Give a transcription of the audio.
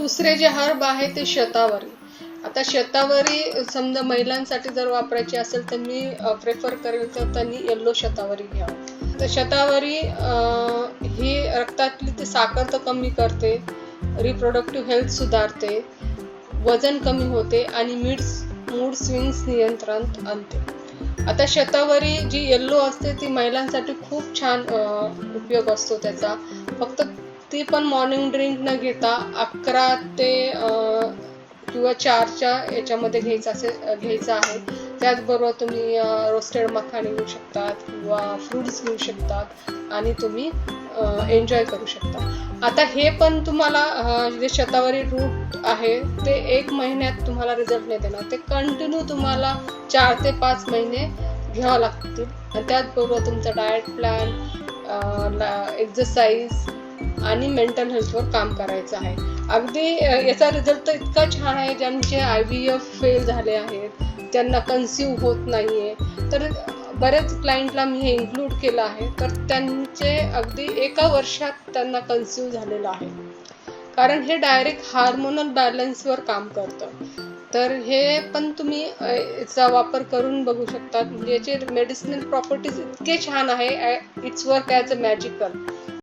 दुसरे जे हर्ब आहे ते शतावरी. आता शतावरी समजा महिलांसाठी जर वापरायची असेल तर मी प्रेफर करेल तर त्यांनी येल्लो शतावरी घ्यावं. तर शतावरी ही रक्तातली ती साखर तर कमी करते, रिप्रोडक्टिव्ह हेल्थ सुधारते, वजन कमी होते आणि मूड स्विंग्स नियंत्रणात आणते. आता शतावरी जी येल्लो असते ती महिलांसाठी खूप छान उपयोग असतो त्याचा. फक्त ती पण मॉर्निंग ड्रिंक न घेता 11 ते किंवा 4च्या याच्यामध्ये घ्यायचं आहे. त्याचबरोबर तुम्ही रोस्टेड मखाने घेऊ शकतात किंवा फ्रुट्स घेऊ शकतात आणि तुम्ही एन्जॉय करू शकता. आता हे पण तुम्हाला जे शतावरी रूट आहे ते 1 महिन्यात तुम्हाला रिझल्ट नाही देणार. ते कंटिन्यू तुम्हाला 4 ते 5 महिने घ्यावं लागतील आणि त्याचबरोबर तुमचा डाएट प्लॅन, एक्सरसाइज आणि मेंटल हेल्थवर काम करायचं आहे. अगदी याचा रिझल्ट तर इतका छान आहे, ज्यांचे IVF फेल झाले आहेत, त्यांना कन्सिव्ह होत नाहीये, तर बरेच क्लायंटला मी हे इन्क्लूड केलं आहे, तर त्यांचे अगदी 1 वर्षात त्यांना कन्सिव्ह झालेलं आहे. कारण हे डायरेक्ट हार्मोनल बॅलन्सवर काम करतं. तर हे पण तुम्ही याचा वापर करून बघू शकता. म्हणजे याचे मेडिसिनल प्रॉपर्टीज इतके छान आहे, it's work as a magical.